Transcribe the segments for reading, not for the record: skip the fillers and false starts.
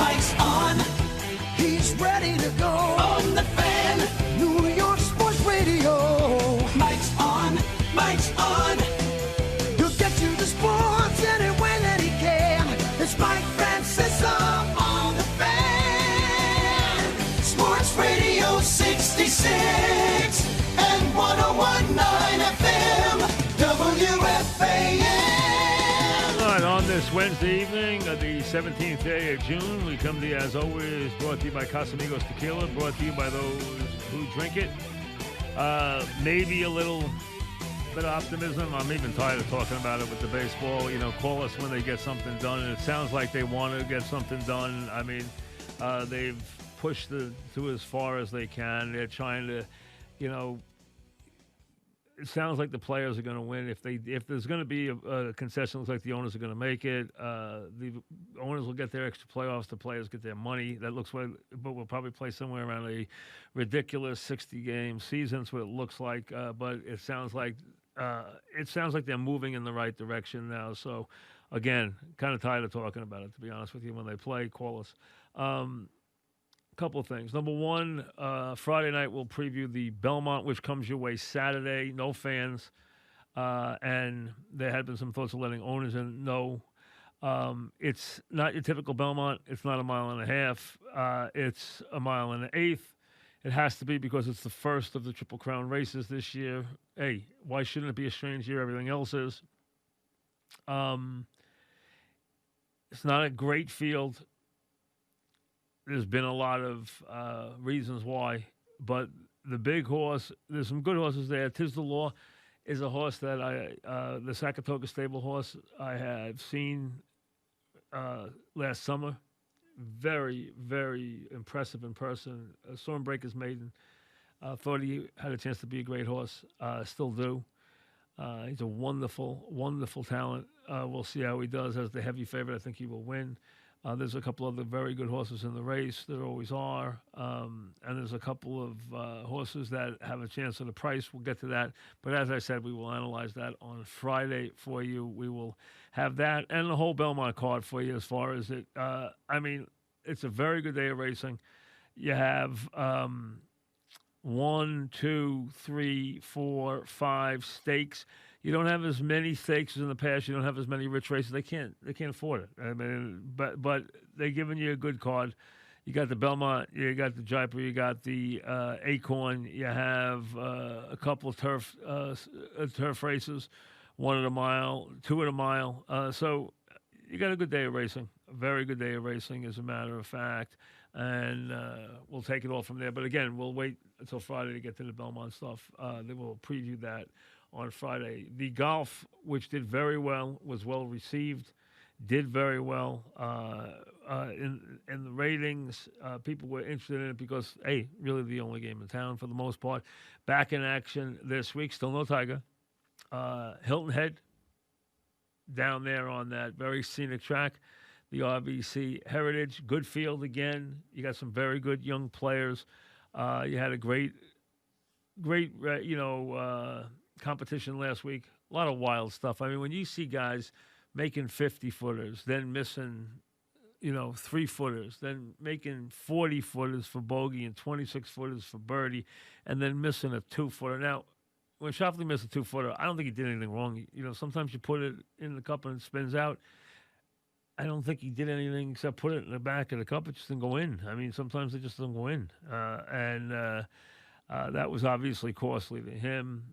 Mike's on. He's ready to go. On the Fan. New York Sports Radio. Mike's on. Mike's on. He'll get you the sports any way that he can. It's Mike Francesa on the Fan. Sports Radio 66 and 101.9 FM. WFAN. All right, on this Wednesday evening, the 17th day of June, we come to you, as always, brought to you by Casamigos Tequila, brought to you by those who drink it. Maybe a little bit of optimism. I'm even tired of talking about it with the baseball. You know, call us when they get something done, and it sounds like they want to get something done. I mean, they've pushed to as far as they can. They're trying to, you know, it sounds like the players are going to win. If there's going to be a concession, it looks like the owners are going to make it. The owners will get their extra playoffs. The players get their money. That looks like, but we'll probably play somewhere around a ridiculous 60-game season. That's what it looks like. But it sounds like they're moving in the right direction now. So, again, kind of tired of talking about it, to be honest with you. When they play, call us. Couple of things. Number one, Friday night we'll preview the Belmont, which comes your way Saturday. No fans. And there had been some thoughts of letting owners in. No. It's not your typical Belmont. It's not a mile and a half. It's a mile and an eighth. It has to be because it's the first of the Triple Crown races this year. Hey, why shouldn't it be a strange year? Everything else is. It's not a great field. There's been a lot of reasons why, but the big horse, there's some good horses there. Tis the Law is a horse that the Sakatoga stable horse I have seen last summer. Very, very impressive in person. Stormbreaker's maiden. Thought he had a chance to be a great horse. Still do. He's a wonderful, wonderful talent. We'll see how he does as the heavy favorite. I think he will win. There's a couple other very good horses in the race. There always are. And there's a couple of horses that have a chance at the price. We'll get to that. But as I said, we will analyze that on Friday for you. We will have that and the whole Belmont card for you as far as it. I mean, it's a very good day of racing. You have 1, 2, 3, 4, 5 stakes. You don't have as many stakes as in the past. You don't have as many rich races. They can't afford it. I mean, but they're giving you a good card. You got the Belmont, you got the Jaipur, you got the Acorn. You have a couple of turf races, 1 at a mile, 2 at a mile. So you got a good day of racing. A very good day of racing, as a matter of fact. And we'll take it all from there. But again, we'll wait until Friday to get to the Belmont stuff. Then we'll preview that on Friday. The golf, which did very well, was well received, did very well in the ratings. People were interested in it because, hey, really the only game in town for the most part. Back in action this week, still no Tiger. Hilton Head down there on that very scenic track. The RBC Heritage, good field again. You got some very good young players. You had a great, competition last week. A lot of wild stuff. I mean, when you see guys making 50-footers, then missing, 3-footers, then making 40-footers for bogey and 26-footers for birdie, and then missing a 2-footer. Now, when Schauffele missed a 2-footer, I don't think he did anything wrong. Sometimes you put it in the cup and it spins out. I don't think he did anything except put it in the back of the cup. It just didn't go in. I mean, sometimes it just doesn't go in. That was obviously costly to him.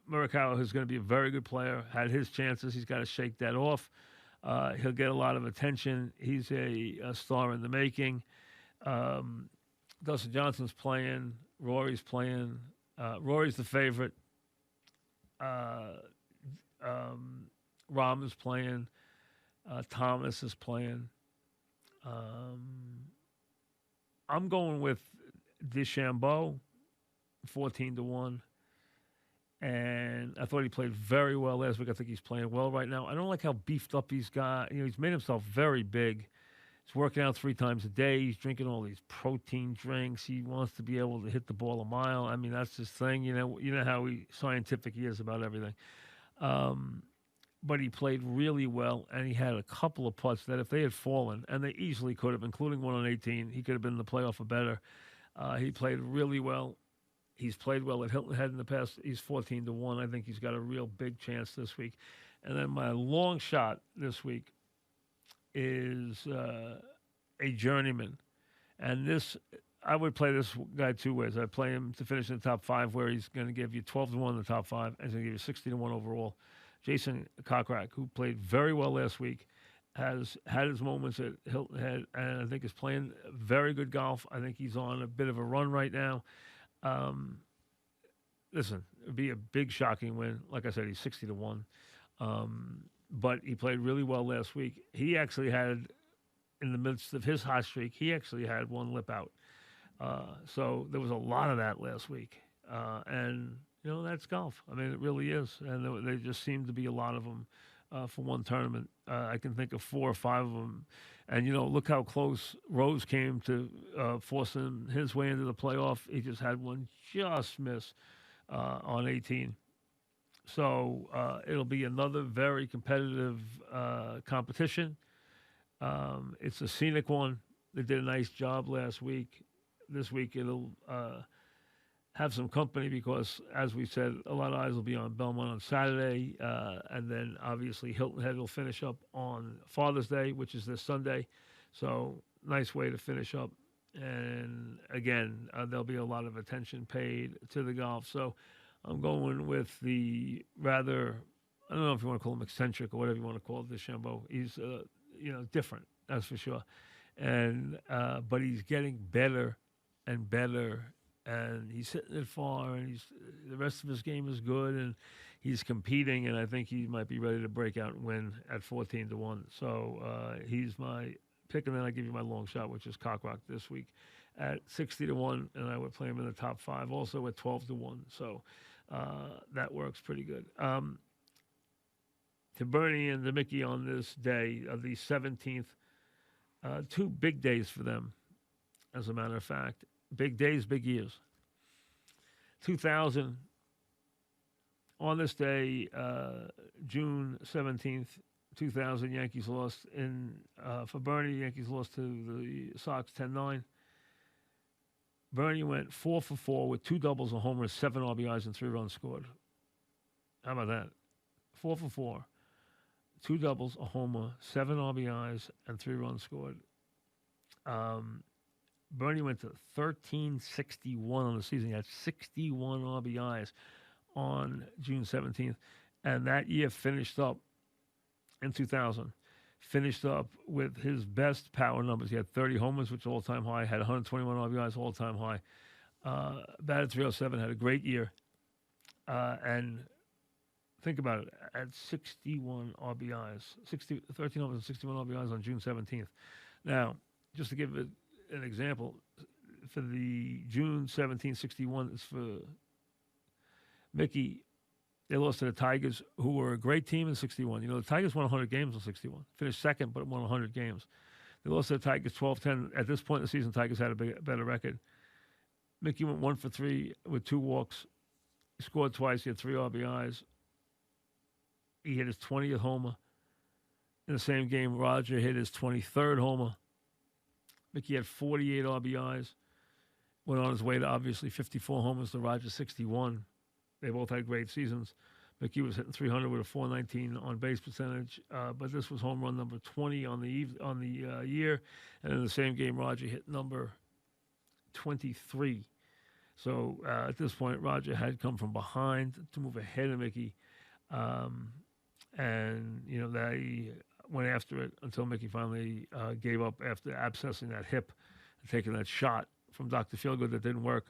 Murakawa, who's going to be a very good player, had his chances. He's got to shake that off. He'll get a lot of attention. He's a star in the making. Dustin Johnson's playing. Rory's playing. Rory's the favorite. Rahm is playing. Thomas is playing. I'm going with DeChambeau, 14-1. And I thought he played very well last week. I think he's playing well right now. I don't like how beefed up he's got. He's made himself very big. He's working out 3 times a day. He's drinking all these protein drinks. He wants to be able to hit the ball a mile. I mean, that's his thing. You know how scientific he is about everything. but he played really well, and he had a couple of putts that if they had fallen, and they easily could have, including one on 18, he could have been in the playoff or better. He played really well. He's played well at Hilton Head in the past. He's 14-1. I think he's got a real big chance this week. And then my long shot this week is a journeyman. And this, I would play this guy two ways. I'd play him to finish in the top five, where he's going to give you 12-1 in the top five, and he's going to give you 60-1 overall. Jason Kokrak, who played very well last week, has had his moments at Hilton Head, and I think is playing very good golf. I think he's on a bit of a run right now. Listen, it would be a big, shocking win. Like I said, he's 60-1. But he played really well last week. He actually had, in the midst of his hot streak, he actually had one lip out. So there was a lot of that last week. And, you know, that's golf. I mean, it really is. And there just seemed to be a lot of them for one tournament. I can think of 4 or 5 of them. And, you know, look how close Rose came to forcing his way into the playoff. He just had one just miss on 18. So it'll be another very competitive competition. It's a scenic one. They did a nice job last week. This week it'll have some company because, as we said, a lot of eyes will be on Belmont on Saturday. And then, obviously, Hilton Head will finish up on Father's Day, which is this Sunday. So, nice way to finish up. And, again, there'll be a lot of attention paid to the golf. So, I'm going with the rather, I don't know if you want to call him eccentric or whatever you want to call it, DeChambeau. He's, different, that's for sure. And but he's getting better and better, and he's hitting it far, and the rest of his game is good, and he's competing, and I think he might be ready to break out and win at 14-1. So he's my pick, and then I give you my long shot, which is Kokrak this week at 60-1, and I would play him in the top 5, also at 12-1. So that works pretty good. To Bernie and to Mickey on this day of the 17th, 2 big days for them, as a matter of fact. Big days, big years. 2000, on this day, June 17th, 2000, Yankees lost for Bernie. Yankees lost to the Sox 10-9. Bernie went 4 for 4 with 2 doubles, a homer, 7 RBIs, and 3 runs scored. How about that? 4 for 4. 2 doubles, a homer, 7 RBIs, and 3 runs scored. Bernie went to 1361 on the season. He had 61 RBIs on June 17th. And that year finished up in 2000. Finished up with his best power numbers. He had 30 homers, which is all-time high. Had 121 RBIs, all-time high. Batted 307, had a great year. And think about it, at 61 RBIs, 13 homers and 61 RBIs on June 17th. Now, just to give it an example, for the June 17, 61, it's for Mickey. They lost to the Tigers, who were a great team in 61. You know, the Tigers won 100 games in 61. Finished second, but won 100 games. They lost to the Tigers 12-10. At this point in the season, Tigers had a better record. Mickey went 1 for 3 with 2 walks. He scored twice. He had 3 RBIs. He hit his 20th homer. In the same game, Roger hit his 23rd homer. Mickey had 48 RBIs. Went on his way to, obviously, 54 homers to Roger 61. They both had great seasons. Mickey was hitting 300 with a 419 on base percentage, but this was home run number 20 on the year. And in the same game, Roger hit number 23. So at this point, Roger had come from behind to move ahead of Mickey. And, you know, they went after it until Mickey finally gave up after abscessing that hip and taking that shot from Dr. Feelgood that didn't work.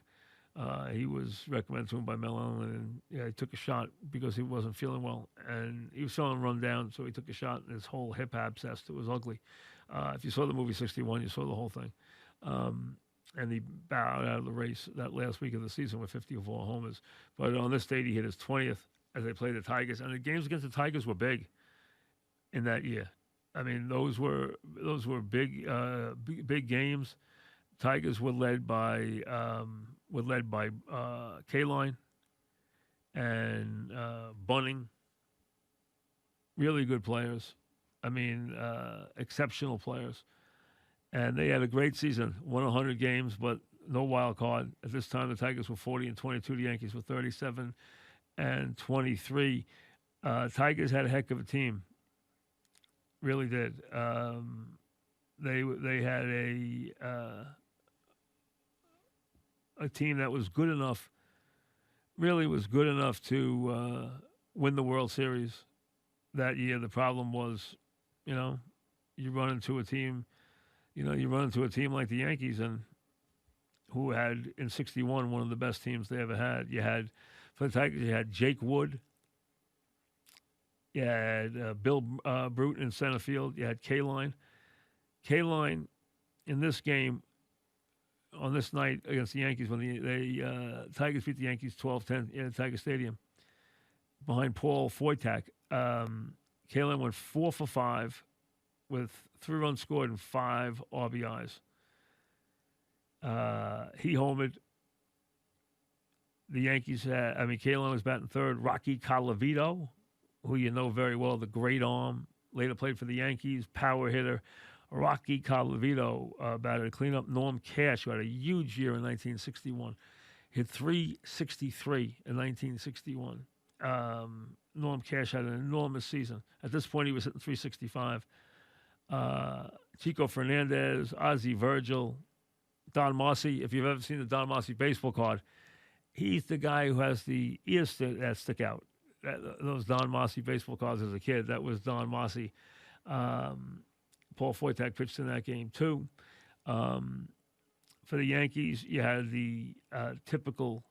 He was recommended to him by Mel Allen, and he took a shot because he wasn't feeling well. And he was feeling run down, so he took a shot, and his whole hip abscessed. It was ugly. If you saw the movie 61, you saw the whole thing. And he bowed out of the race that last week of the season with 54 homers. But on this date, he hit his 20th as they played the Tigers. And the games against the Tigers were big in that year. I mean, those were big games. Tigers were led by K-Line and Bunning really good players. I mean, exceptional players. And they had a great season, won 100 games, but no wild card. At this time, the Tigers were 40-22. The Yankees were 37-23. Tigers had a heck of a team, really did. They had a team that was good enough, really was good enough to win the World Series that year. The problem was, you run into a team, you run into a team like the Yankees, and who had in '61 one of the best teams they ever had. You had for the Tigers, you had Jake Wood, you had Bill Bruton in center field, you had K-Line. K-Line in this game on this night against the Yankees when the Tigers beat the Yankees 12-10 in Tiger Stadium behind Paul Foytak. K-Line went 4 for 5 with 3 runs scored and 5 RBIs. He homered. The Yankees K-Line was batting third. Rocky Colavito, who you know very well, the great arm, later played for the Yankees, power hitter. Rocky Colavito batted to clean up Norm Cash, who had a huge year in 1961. Hit 363 in 1961. Norm Cash had an enormous season. At this point, he was hitting 365. Chico Fernandez, Ozzie Virgil, Don Marcy. If you've ever seen the Don Marcy baseball card, he's the guy who has the ears that stick out. Those Don Marcy baseball cards as a kid, that was Don Marcy. Paul Foytak pitched in that game too. For the Yankees, you had the typical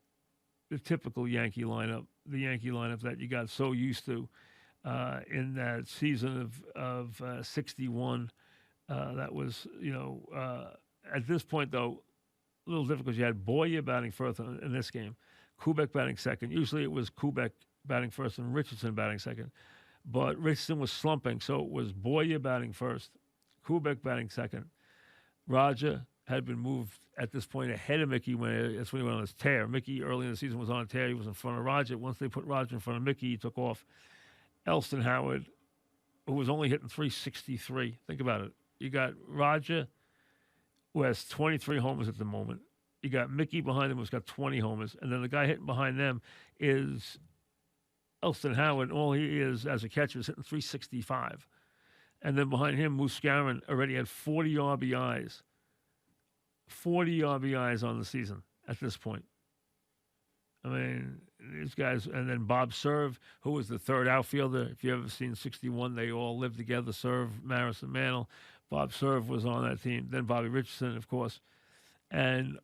Yankee lineup, the Yankee lineup that you got so used to in that season of '61. That was, at this point though, a little difficult. You had Boyer batting first in this game, Kubek batting second. Usually it was Kubek batting first and Richardson batting second, but Richardson was slumping, so it was Boyer batting first, Kubek batting second. Roger had been moved at this point ahead of Mickey that's when he went on his tear. Mickey early in the season was on a tear. He was in front of Roger. Once they put Roger in front of Mickey, he took off. Elston Howard, who was only hitting 363. Think about it. You got Roger, who has 23 homers at the moment. You got Mickey behind him, who's got 20 homers. And then the guy hitting behind them is Elston Howard. All he is as a catcher is hitting 365. And then behind him, Moose Scarron already had 40 RBIs. 40 RBIs on the season at this point. I mean, these guys, and then Bob Serve, who was the third outfielder. If you ever seen '61, they all lived together, Serve, Maris, and Mantle. Bob Serve was on that team. Then Bobby Richardson, of course. And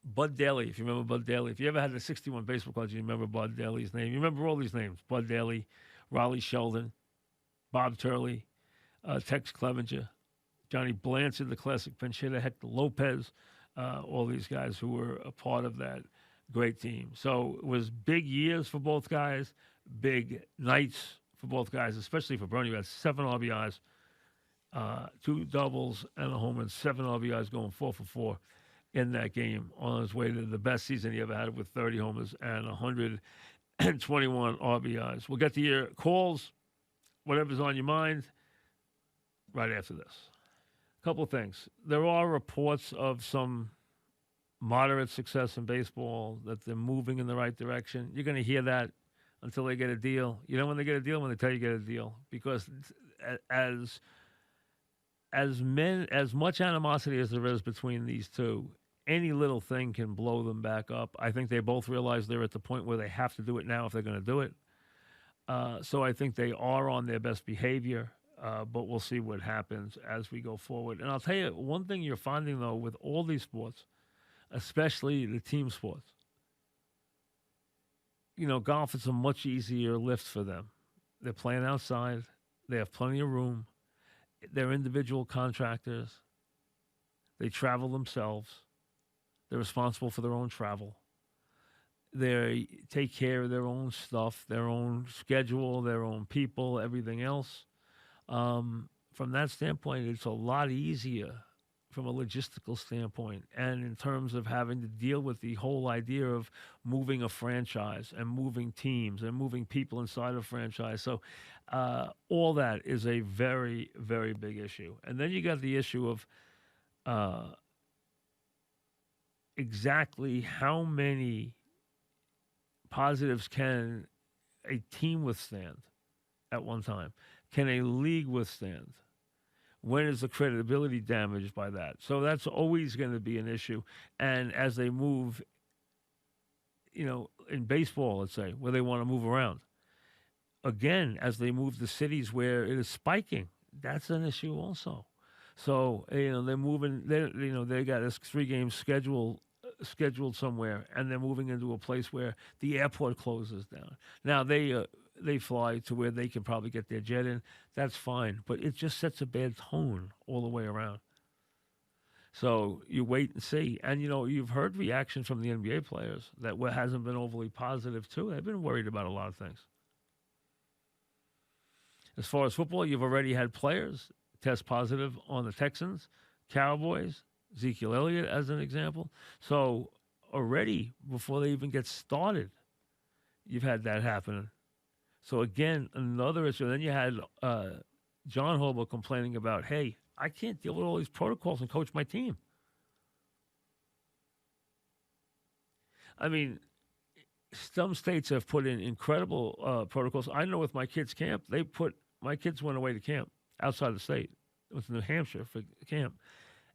Bud Daly, if you remember Bud Daly. If you ever had the '61 baseball cards, you remember Bud Daly's name. You remember all these names. Bud Daly, Raleigh Sheldon, Bob Turley, Tex Clevenger, Johnny Blanchard, the classic pinch hitter, Hector Lopez, all these guys who were a part of that great team. So it was big years for both guys, big nights for both guys, especially for Bernie, who had 7 RBIs, 2 doubles, and a home run, 7 RBIs going 4 for 4 in that game on his way to the best season he ever had with 30 homers and 121 RBIs. We'll get to your calls, whatever's on your mind, right after this. A couple of things. There are reports of some moderate success in baseball, that they're moving in the right direction. You're going to hear that until they get a deal. You know when they get a deal? When they tell you get a deal. Because as much animosity as there is between these two, any little thing can blow them back up. I think they both realize they're at the point where they have to do it now if they're going to do it. So I think they are on their best behavior, but we'll see what happens as we go forward. And I'll tell you, one thing you're finding, though, with all these sports, especially the team sports, golf is a much easier lift for them. They're playing outside. They have plenty of room. They're individual contractors. They travel themselves. They're responsible for their own travel. They take care of their own stuff, their own schedule, their own people, everything else. From that standpoint, it's a lot easier from a logistical standpoint, and in terms of having to deal with the whole idea of moving a franchise and moving teams and moving people inside a franchise. So all that is a very, very big issue. And then you got the issue of exactly how many positives can a team withstand at one time? Can a league withstand? When is the credibility damaged by that? So that's always going to be an issue. And as they move, in baseball, let's say, where they want to move around, again, as they move to cities where it is spiking, that's an issue also. So they're moving. They got this 3-game scheduled somewhere, and they're moving into a place where the airport closes down. Now they fly to where they can probably get their jet in. That's fine, but it just sets a bad tone all the way around. So you wait and see. And, you've heard reaction from the NBA players that hasn't been overly positive, too. They've been worried about a lot of things. As far as football, you've already had players test positive on the Texans, Cowboys, Ezekiel Elliott as an example. So already, before they even get started, you've had that happening. So again, another issue. Then you had John Hobo complaining about, hey, I can't deal with all these protocols and coach my team. I mean, some states have put in incredible protocols. I know with my kids' camp, my kids went away to camp outside the state. It was New Hampshire for camp.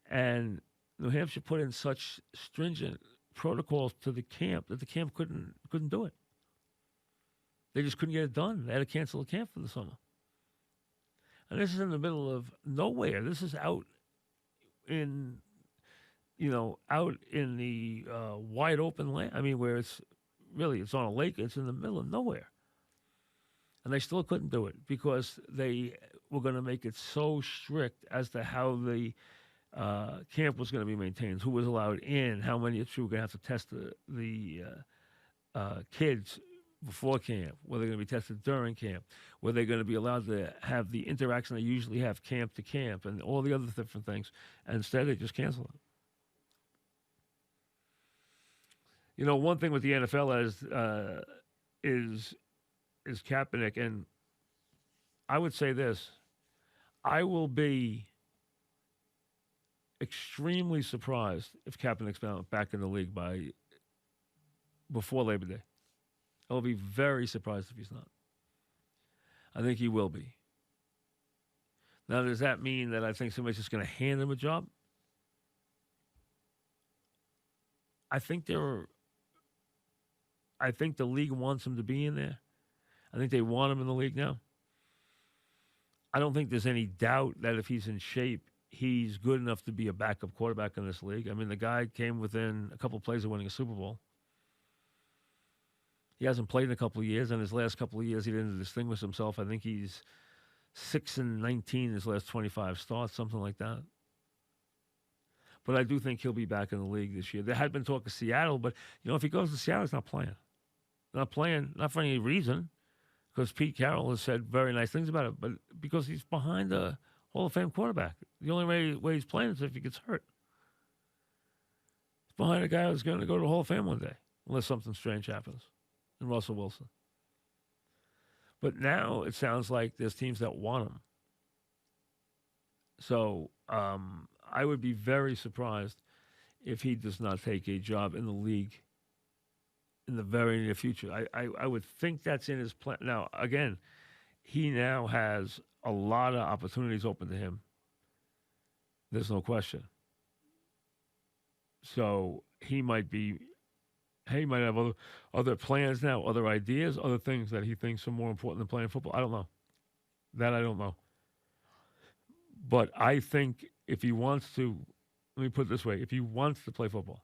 And New Hampshire put in such stringent protocols to the camp that the camp couldn't do it. They just couldn't get it done. They had to cancel the camp for the summer. And this is in the middle of nowhere. This is out in the wide open land. I mean, where it's on a lake. It's in the middle of nowhere. And they still couldn't do it because they were going to make it so strict as to how the camp was going to be maintained, who was allowed in, how many were going to have to test the kids before camp, were they going to be tested during camp, were they going to be allowed to have the interaction they usually have camp to camp, and all the other different things. And instead, they just canceled it. One thing with the NFL is Kaepernick, and I would say this: I will be extremely surprised if Kaepernick's back in the league before Labor Day. I'll be very surprised if he's not. I think he will be. Now, does that mean that I think somebody's just going to hand him a job? I think the league wants him to be in there. I think they want him in the league now. I don't think there's any doubt that if he's in shape, he's good enough to be a backup quarterback in this league. I mean, the guy came within a couple of plays of winning a Super Bowl. He hasn't played in a couple of years, and his last couple of years he didn't distinguish himself. I think he's 6-19 in his last 25 starts, something like that. But I do think he'll be back in the league this year. There had been talk of Seattle, but if he goes to Seattle, he's not playing. Not playing, not for any reason, because Pete Carroll has said very nice things about it, but because he's behind a Hall of Fame quarterback. The only way he's playing is if he gets hurt. He's behind a guy who's going to go to the Hall of Fame one day, unless something strange happens. And Russell Wilson. But now it sounds like there's teams that want him. So I would be very surprised if he does not take a job in the league in the very near future. I would think that's in his plan. Now, again, he now has a lot of opportunities open to him. There's no question. So he might have other plans now, other ideas, other things that he thinks are more important than playing football. I don't know. That I don't know. But I think if he wants to, let me put it this way, if he wants to play football,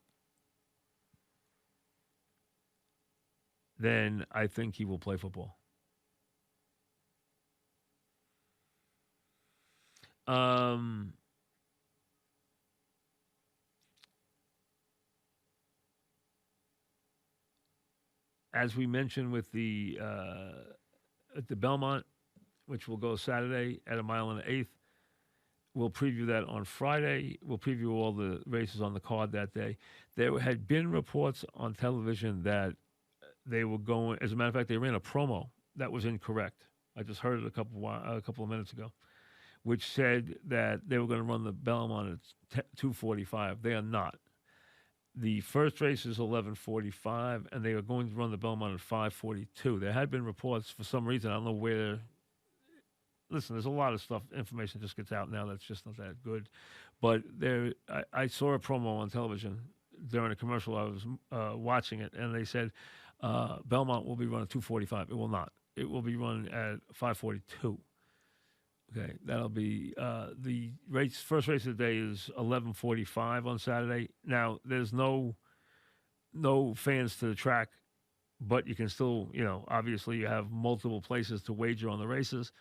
then I think he will play football. As we mentioned with at the Belmont, which will go Saturday at 1 1/8 miles, We'll preview that on Friday. We'll preview all the races on the card that day. There had been reports on television that they were going. As a matter of fact, they ran a promo that was incorrect. I just heard it a couple of minutes ago, which said that they were going to run the Belmont at 2:45. They are not. The first race is 11:45, and they are going to run the Belmont at 5:42. There had been reports for some reason. I don't know where. Listen, there's a lot of stuff. Information just gets out now that's just not that good. But I saw a promo on television during a commercial. I was watching it, and they said Belmont will be run at 2:45. It will not. It will be run at 5:42. Okay, that'll be the race. First race of the day is 11:45 on Saturday. Now, there's no fans to the track, but you can still, obviously you have multiple places to wager on the races.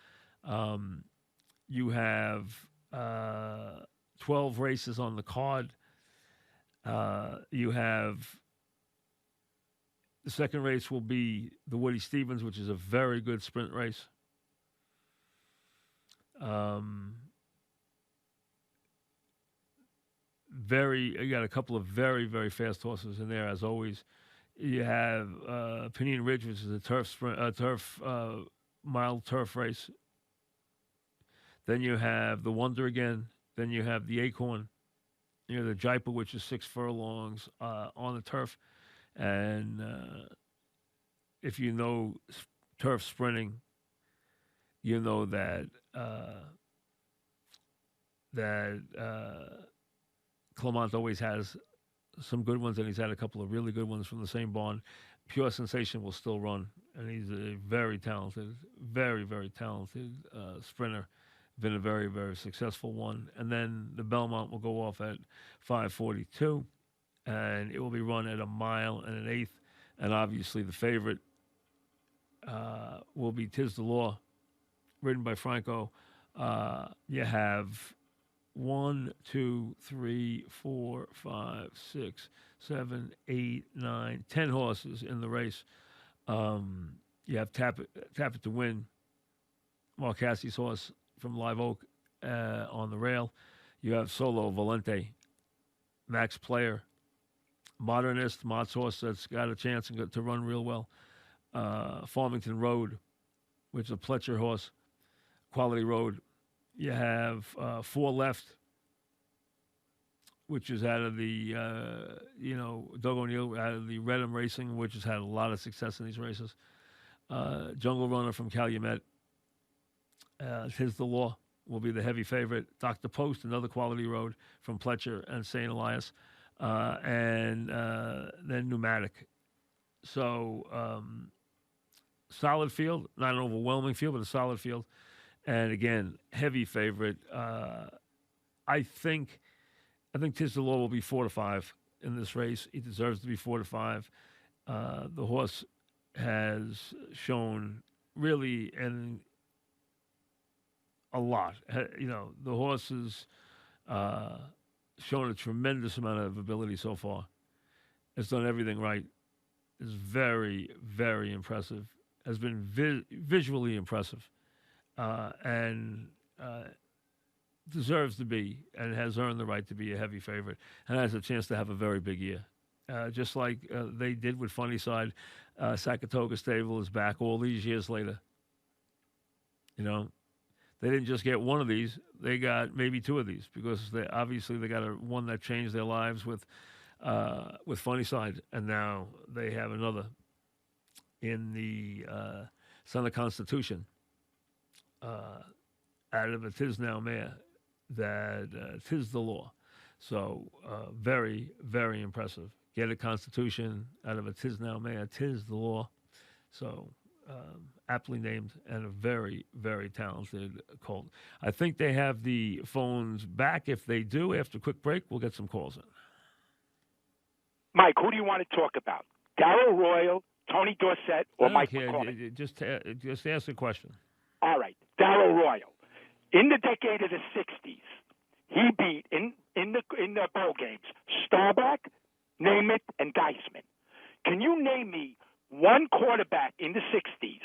You have 12 races on the card. You have the second race will be the Woody Stevens, which is a very good sprint race. You got a couple of very, very fast horses in there, as always. You have Pinion Ridge, which is a mild turf race. Then you have the Wonder again. Then you have the Acorn. You know, the Jaipur, which is 6 furlongs on the turf. And if you know turf sprinting, you know that Clement always has some good ones, and he's had a couple of really good ones from the same barn. Pure Sensation will still run, and he's a very talented, very, very talented sprinter. Been a very, very successful one. And then the Belmont will go off at 5:42, and it will be run at 1 mile and 1/8. And obviously the favorite will be Tiz the Law, ridden by Franco. You have 1, 2, 3, 4, 5, 6, 7, 8, 9, 10 horses in the race. You have Tap It to Win, Mark Cassie's horse from Live Oak on the rail. You have Solo Valente, Max Player, Modernist, Mott's horse that's got a chance to run real well. Farmington Road, which is a Pletcher horse, Quality Road. You have 4 Left, which is out of the, Doug O'Neill, out of the Redham Racing, which has had a lot of success in these races. Jungle Runner from Calumet. Tiz the Law will be the heavy favorite. Dr. Post, another Quality Road from Pletcher and St. Elias. And then Pneumatic. So, solid field, not an overwhelming field, but a solid field. And again, heavy favorite. I think Tiz the Law will be 4 to 5 in this race. He deserves to be 4 to 5. The horse has shown really a lot. The horse has shown a tremendous amount of ability so far. Has done everything right. Is very, very impressive. Has been visually impressive. And deserves to be, and has earned the right to be a heavy favorite, and has a chance to have a very big year. Just like they did with Funny Side. Saratoga Stable is back all these years later. They didn't just get one of these; they got maybe 2 of these, because they got one that changed their lives with Funny Side, and now they have another in the Son of Constitution. Out of a Tiz Now Mare, that Tiz the Law. So very, very impressive. Get a Constitution out of a Tiz Now Mare, Tiz the Law. So aptly named, and a very, very talented colt. I think they have the phones back. If they do, after a quick break, we'll get some calls in. Mike, who do you want to talk about? Darrell Royal, Tony Dorsett, or Mike McCormick? Just ask a question. All right, Darrell Royal. In the decade of the 60s, he beat, in the bowl games, Starbuck, Namath, and Geisman. Can you name me one quarterback in the 60s,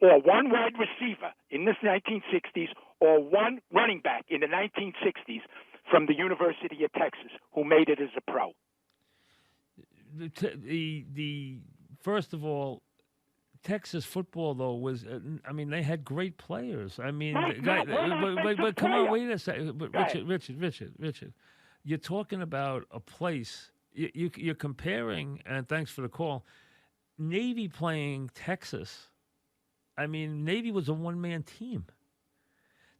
or one wide receiver in the 1960s, or one running back in the 1960s '60s from the University of Texas, who made it as a pro? The first of all, Texas football though was, I mean, they had great players. I mean, Right, but come on, player. wait a second. But Go ahead. Richard, you're talking about a place. You're comparing, and thanks for the call. Navy playing Texas. I mean, Navy was a one-man team.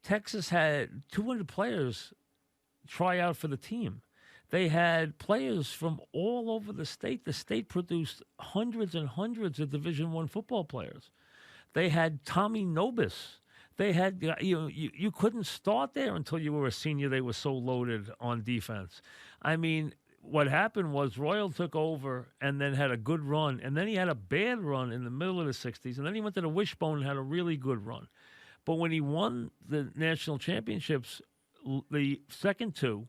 Texas had 200 players try out for the team. They had players from all over the state. The state produced hundreds and hundreds of Division I football players. They had Tommy Nobis. They had you couldn't start there until you were a senior. They were so loaded on defense. I mean, what happened was Royal took over and then had a good run, and then he had a bad run in the middle of the '60s, and then he went to the Wishbone and had a really good run. But when he won the national championships, the second two,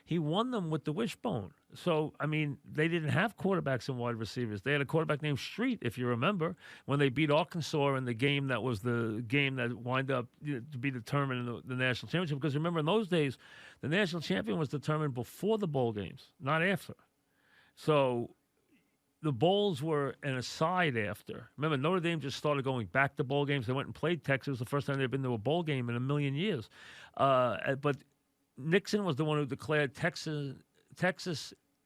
he won them with the Wishbone. So, I mean, they didn't have quarterbacks and wide receivers. They had a quarterback named Street, if you remember, when they beat Arkansas in the game that was the game that wound up to be determined in the national championship. Because remember, in those days, the national champion was determined before the bowl games, not after. So the bowls were an aside after. Remember, Notre Dame just started going back to bowl games. They went and played Texas. It was the first time they'd been to a bowl game in a million years. But Nixon was the one who declared Texas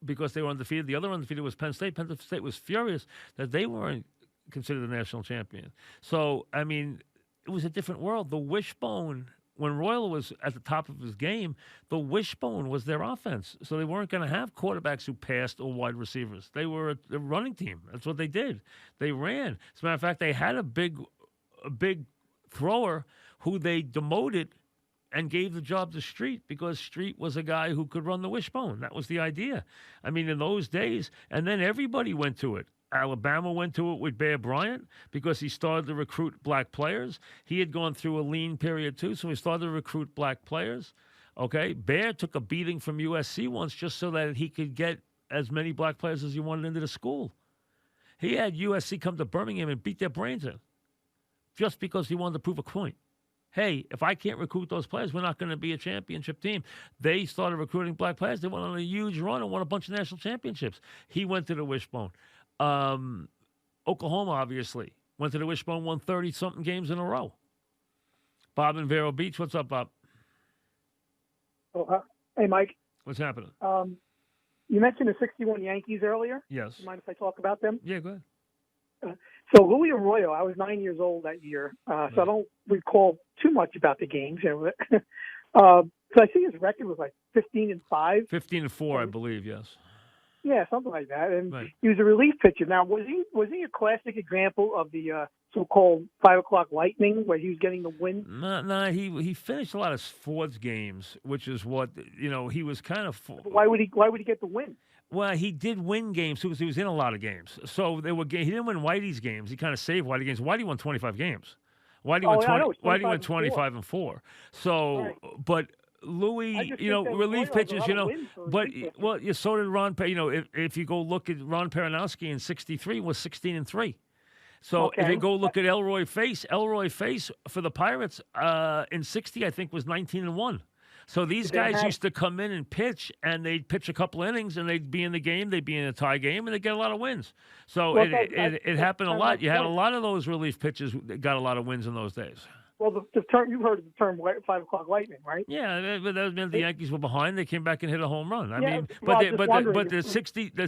because they were undefeated. The other undefeated was Penn State. Penn State was furious that they weren't considered the national champion. So, I mean, it was a different world. The Wishbone, when Royal was at the top of his game, the Wishbone was their offense. So they weren't going to have quarterbacks who passed or wide receivers. They were a running team. That's what they did. They ran. As a matter of fact, they had a big thrower who they demoted and gave the job to Street because Street was a guy who could run the Wishbone. That was the idea. I mean, in those days, and then everybody went to it. Alabama went to it with Bear Bryant because he started to recruit black players. He had gone through a lean period too, so he started to recruit black players. Okay, Bear took a beating from USC once just so that he could get as many black players as he wanted into the school. He had USC come to Birmingham and beat their brains in just because he wanted to prove a point. Hey, if I can't recruit those players, we're not going to be a championship team. They started recruiting black players. They went on a huge run and won a bunch of national championships. He went to the Wishbone. Oklahoma, obviously, went to the Wishbone, won 30-something games in a row. Bob in Vero Beach. What's up, Bob? Oh, hey, Mike. What's happening? You mentioned the '61 Yankees earlier. Yes. Do you mind if I talk about them? Yeah, go ahead. So Louis Arroyo, I was 9 years old that year, so I don't recall too much about the games. So I see his record was like 15-5. 15-4, I believe. Yes. Yeah, something like that. And Right. he was a relief pitcher. Now, was he a classic example of the so-called 5 o'clock lightning, where he was getting the win? No, he finished a lot of sports games, which is what he was kind of. Why would he get the win? Well, he did win games because he was in a lot of games. So he didn't win Whitey's games. He kind of saved Whitey games. Whitey won 25 games. Whitey won 25-4. So, Right. But Louis, relief pitchers, so did Ron. If you go look at Ron Peronowski in '63 was 16-3. So Okay. if you go look at Elroy Face for the Pirates in '60, I think was 19-1. So these guys used to come in and pitch, and they'd pitch a couple innings, and they'd be in the game. They'd be in a tie game, and they'd get a lot of wins. So it happened a lot. You had a lot of those relief pitchers that got a lot of wins in those days. Well, the term, you've heard of the term 5 o'clock lightning, right? Yeah, but that meant the Yankees were behind. They came back and hit a home run. But the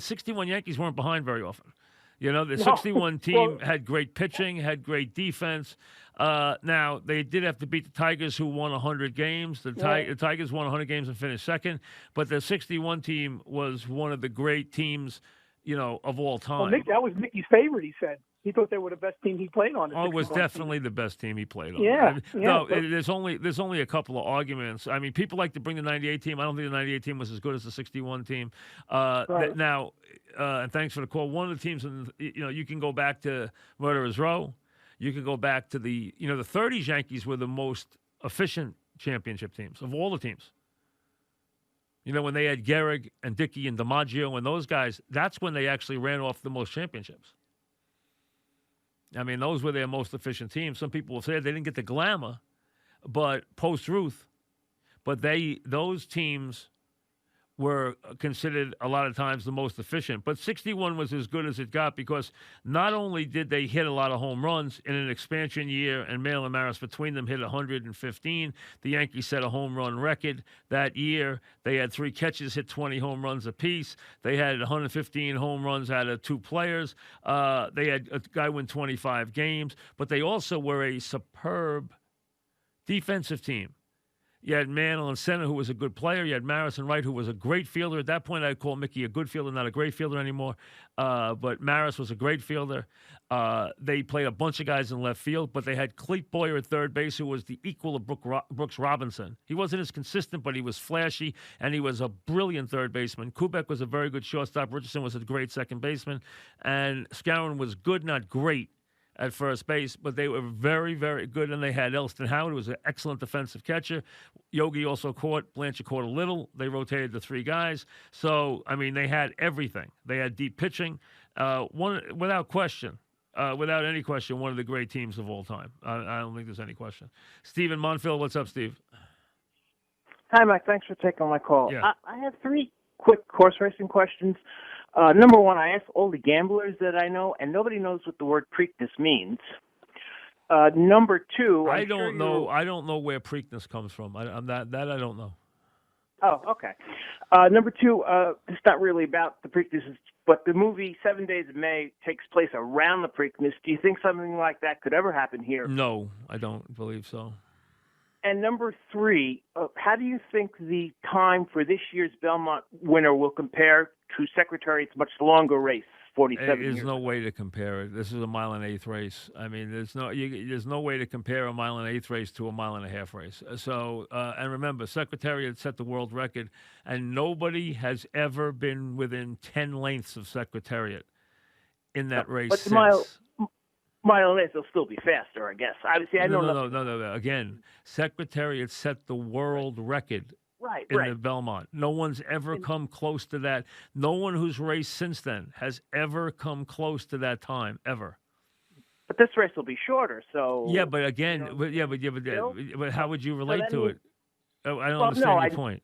61 Yankees weren't behind very often. The 61 team had great pitching, had great defense. Now, they did have to beat the Tigers, who won 100 games. The Tigers won 100 games and finished second. But the 61 team was one of the great teams, of all time. Well, that was Mickey's favorite, he said. He thought they were the best team he played on. Oh, it was definitely the best team he played on. Yeah. There's only a couple of arguments. I mean, people like to bring the '98 team. I don't think the '98 team was as good as the '61 team. Right. Now, and thanks for the call. One of the teams, you can go back to Murderers Row. You can go back to the 30s Yankees were the most efficient championship teams of all the teams. When they had Gehrig and Dickey and DiMaggio and those guys, that's when they actually ran off the most championships. I mean, those were their most efficient teams. Some people will say they didn't get the glamour, but post-Ruth, but those teams were considered a lot of times the most efficient. But 61 was as good as it got because not only did they hit a lot of home runs in an expansion year, and Mayle and Maris between them hit 115. The Yankees set a home run record that year. They had 3 catches, hit 20 home runs apiece. They had 115 home runs out of 2 players. They had a guy win 25 games, but they also were a superb defensive team. You had Mantle in center, who was a good player. You had Maris in right, who was a great fielder. At that point, I'd call Mickey a good fielder, not a great fielder anymore. But Maris was a great fielder. They played a bunch of guys in left field, but they had Clete Boyer at third base, who was the equal of Brooks Robinson. He wasn't as consistent, but he was flashy, and he was a brilliant third baseman. Kubek was a very good shortstop. Richardson was a great second baseman. And Skowron was good, not great, at first base, but they were very, very good, and they had Elston Howard, who was an excellent defensive catcher. Yogi also caught, Blanchard caught a little. They rotated the 3 guys. So, I mean, they had everything. They had deep pitching. Without question, without any question, one of the great teams of all time. I don't think there's any question. Stephen Montville, what's up, Steve? Hi, Mike. Thanks for taking my call. Yeah. I have 3 quick horse racing questions. Number one, I asked all the gamblers that I know, and nobody knows what the word Preakness means. Number two, I don't know where Preakness comes from. I don't know. Oh, okay. Number two, it's not really about the Preakness, but the movie 7 Days of May takes place around the Preakness. Do you think something like that could ever happen here? No, I don't believe so. And number three, how do you think the time for this year's Belmont winner will compare to Secretariat's much longer race, 47 years? There's no way to compare it. This is a 1 1/8 race. I mean, there's no way to compare a 1 1/8 race to a 1.5 mile race. So, and remember, Secretariat set the world record, and nobody has ever been within 10 lengths of Secretariat in that race but since. Mile and 8 will still be faster, I guess. Obviously, I know No. Again, Secretariat set the world record in the Belmont. No one's ever come close to that. No one who's raced since then has ever come close to that time, ever. But this race will be shorter, so... Yeah, but again, but how would you relate to it? Oh, I don't understand your point.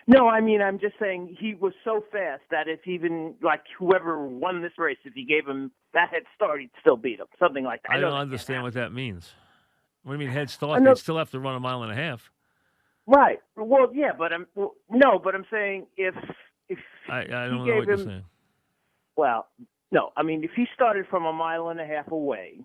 No, I mean, I'm just saying he was so fast that if even, like, whoever won this race, if he gave him that head start, he'd still beat him. Something like that. I don't understand what that means. What do you mean head start? They still have to run 1.5 miles. Right. Well, yeah, but I'm saying if I don't know gave what you're him, saying. Well, no, I mean if he started from 1.5 miles away,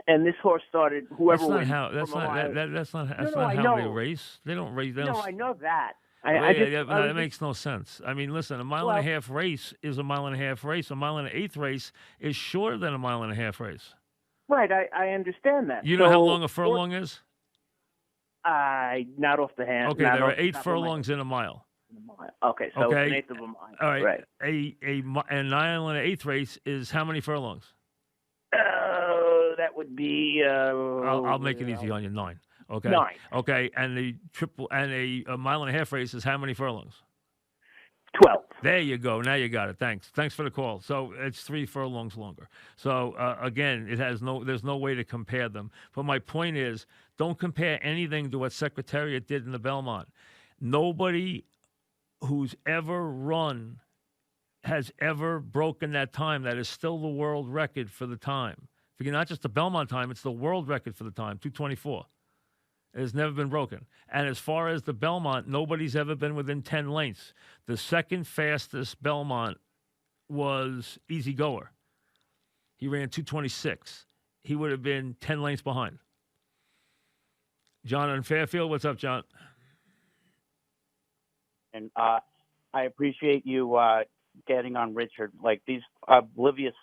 and this horse started whoever That's not how they race. They don't race. No, I know that. That makes no sense. I mean, listen, a 1.5 mile race is a 1.5 mile race. A 1 1/8 race is shorter than a 1.5 mile race. Right, I understand that. You know how long a furlong is? Not off the hand. Okay, there are 8 furlongs in a mile. Okay, so it's an eighth of a mile. All right. Right. A 9 1/8 race is how many furlongs? That would be. I'll make it easy on you. 9. Okay. 9. Okay, and a 1.5 mile race is how many furlongs? 12. There you go. Now you got it. Thanks for the call. So it's 3 furlongs longer. So again, there's no way to compare them. But my point is, don't compare anything to what Secretariat did in the Belmont. Nobody who's ever run has ever broken that time. That is still the world record for the time. Forget not just the Belmont time; it's the world record for the time, 2:24. It has never been broken. And as far as the Belmont, nobody's ever been within 10 lengths. The second fastest Belmont was Easy Goer. He ran 2:26. He would have been 10 lengths behind. John in Fairfield, what's up, John? And I appreciate you getting on Richard. Like these oblivious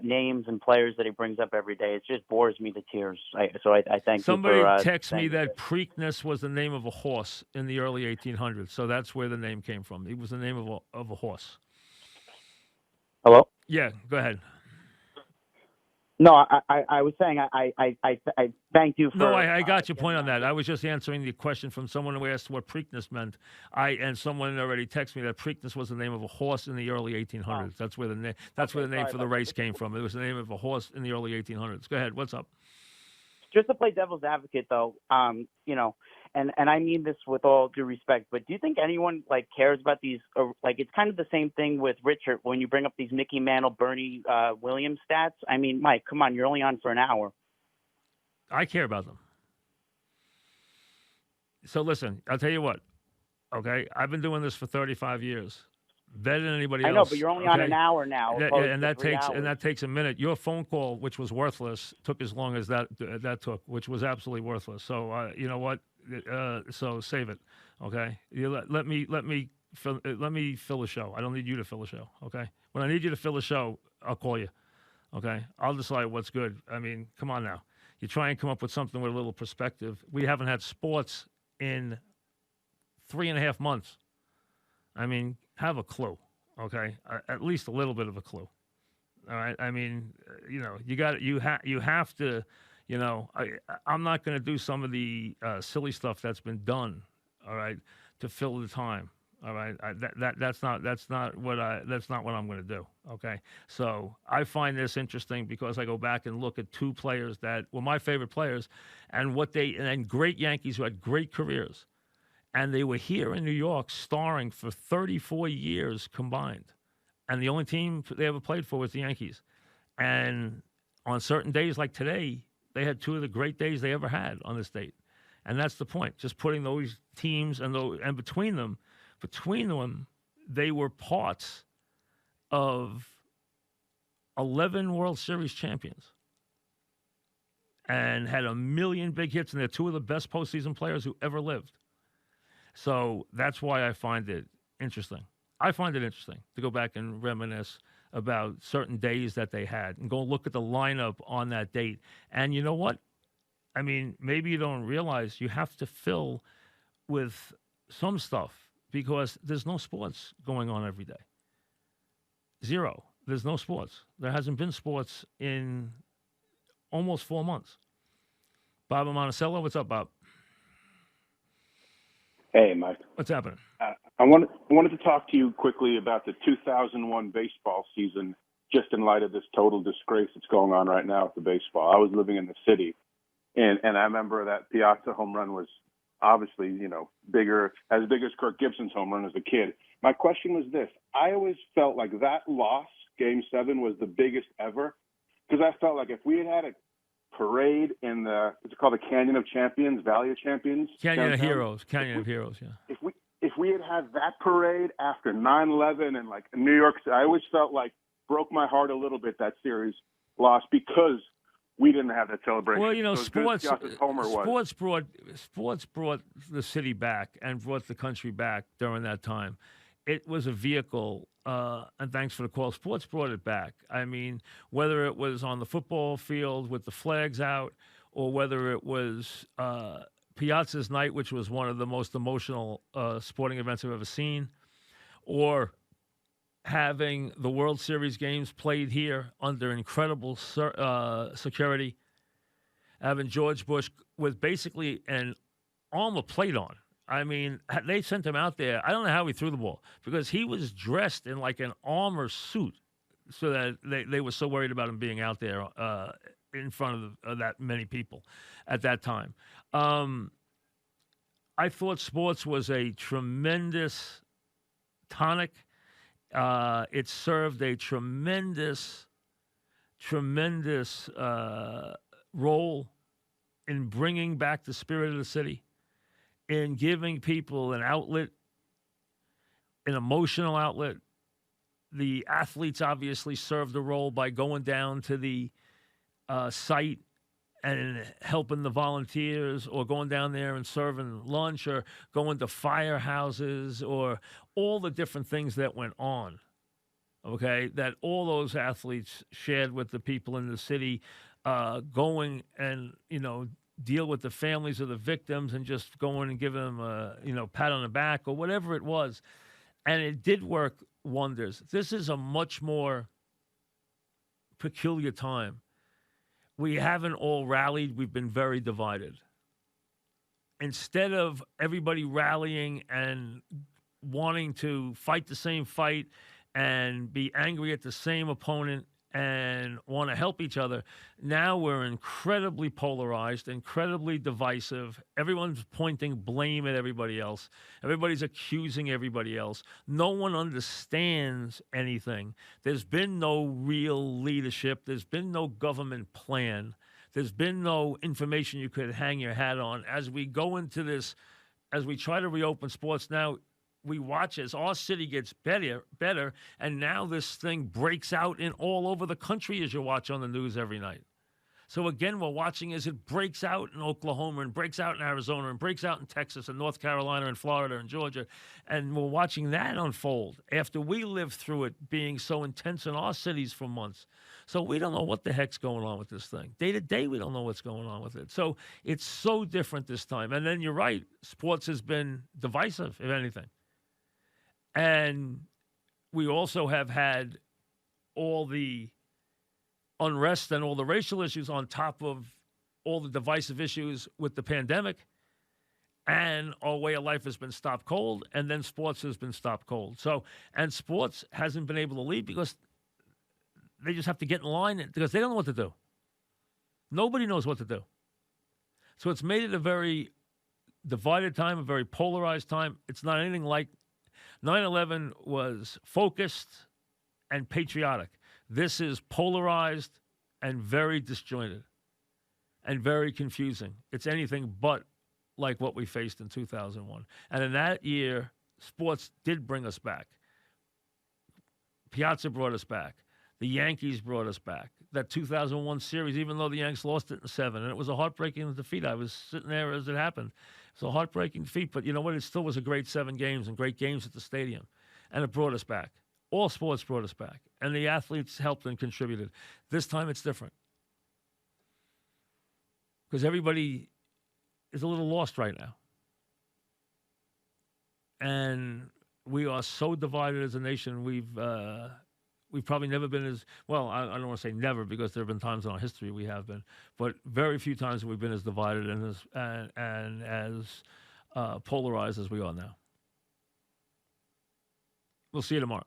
names and players that he brings up every day, it just bores me to tears. So I thank Somebody you for... Somebody texted me that Preakness was the name of a horse in the early 1800s, so that's where the name came from. It was the name of a horse. Hello? Yeah, go ahead. No, I was saying I thank you for... No, I got your point on that. I was just answering the question from someone who asked what Preakness meant. And someone already texted me that Preakness was the name of a horse in the early 1800s. Oh. That's where the name for the race came from. It was the name of a horse in the early 1800s. Go ahead. What's up? just to play devil's advocate, though, and I mean this with all due respect, but do you think anyone cares about these? Like, it's kind of the same thing with Richard when you bring up these Mickey Mantle, Bernie Williams stats. I mean, Mike, come on, you're only on for an hour. I care about them. So listen, I'll tell you what. Okay, I've been doing this for 35 years. Better than anybody else. I know, but you're only on an hour now. And that takes a minute. Your phone call, which was worthless, took as long as that took, which was absolutely worthless. So you know what? So save it. Okay, let me fill the show. I don't need you to fill the show. Okay, when I need you to fill the show, I'll call you. Okay, I'll decide what's good. I mean, come on now. You try and come up with something with a little perspective. We haven't had sports in 3.5 months. I mean, have a clue, okay? At least a little bit of a clue. All right. I mean, you have to, I'm not going to do some of the silly stuff that's been done. All right, to fill the time. All right, that's not what I'm going to do. Okay, so I find this interesting because I go back and look at two players that were my favorite players, and great Yankees who had great careers. And they were here in New York starring for 34 years combined. And the only team they ever played for was the Yankees. And on certain days like today, they had two of the great days they ever had on this date. And that's the point. Just putting those teams and between them, they were parts of 11 World Series champions and had a million big hits. And they're two of the best postseason players who ever lived. So that's why I find it interesting. I find it interesting to go back and reminisce about certain days that they had and go look at the lineup on that date. And you know what? I mean, maybe you don't realize you have to fill with some stuff because there's no sports going on every day. Zero. There's no sports. There hasn't been sports in almost 4 months. Bob Monticello, what's up, Bob? Hey, Mike. What's happening? I wanted to talk to you quickly about the 2001 baseball season, just in light of this total disgrace that's going on right now with the baseball. I was living in the city, and I remember that Piazza home run was obviously, as big as Kirk Gibson's home run as a kid. My question was this. I always felt like that loss, Game 7, was the biggest ever, because I felt like if we had a parade in what's it called, the Canyon of Champions, Valley of Champions, Canyon of Heroes, yeah. If we had that parade after 9/11 and New York, I always felt like broke my heart a little bit that series loss because we didn't have that celebration. Well, so sports brought the city back and brought the country back during that time. It was a vehicle, and thanks for the call. Sports brought it back. I mean, whether it was on the football field with the flags out, or whether it was Piazza's night, which was one of the most emotional sporting events I've ever seen, or having the World Series games played here under incredible security, having George Bush with basically an armor plate on. I mean, they sent him out there. I don't know how he threw the ball because he was dressed in like an armor suit so that they were so worried about him being out there in front of that many people at that time. I thought sports was a tremendous tonic. It served a tremendous role in bringing back the spirit of the city, in giving people an outlet, an emotional outlet. The athletes obviously served a role by going down to the site and helping the volunteers, or going down there and serving lunch, or going to firehouses, or all the different things that went on, okay, that all those athletes shared with the people in the city, going and, deal with the families of the victims and just going and giving them a, pat on the back or whatever it was. And it did work wonders. This is a much more peculiar time. We haven't all rallied. We've been very divided. Instead of everybody rallying and wanting to fight the same fight and be angry at the same opponent and want to help each other. Now we're incredibly polarized, incredibly divisive. Everyone's pointing blame at everybody else. Everybody's accusing everybody else. No one understands anything. There's been no real leadership. There's been no government plan. There's been no information you could hang your hat on. As we go into this, as we try to reopen sports now, we watch as our city gets better, and now this thing breaks out in all over the country as you watch on the news every night. So again, we're watching as it breaks out in Oklahoma and breaks out in Arizona and breaks out in Texas and North Carolina and Florida and Georgia, and we're watching that unfold after we lived through it being so intense in our cities for months. So we don't know what the heck's going on with this thing. Day to day, we don't know what's going on with it. So it's so different this time. And then you're right, sports has been divisive, if anything. And we also have had all the unrest and all the racial issues on top of all the divisive issues with the pandemic. And our way of life has been stopped cold, and then sports has been stopped cold. So, and sports hasn't been able to lead because they just have to get in line because they don't know what to do. Nobody knows what to do. So it's made it a very divided time, a very polarized time. It's not anything like 9/11 was focused and patriotic. This is polarized and very disjointed and very confusing. It's anything but like what we faced in 2001. And in that year, sports did bring us back. Piazza brought us back. The Yankees brought us back. That 2001 series, even though the Yanks lost it in 7, and it was a heartbreaking defeat. I was sitting there as it happened. It was a heartbreaking defeat, but you know what? It still was a great 7 games and great games at the stadium. And it brought us back. All sports brought us back. And the athletes helped and contributed. This time it's different. Because everybody is a little lost right now. And we are so divided as a nation. We've probably never been as, well, I don't want to say never because there have been times in our history we have been, but very few times have we been as divided and as polarized as we are now. We'll see you tomorrow.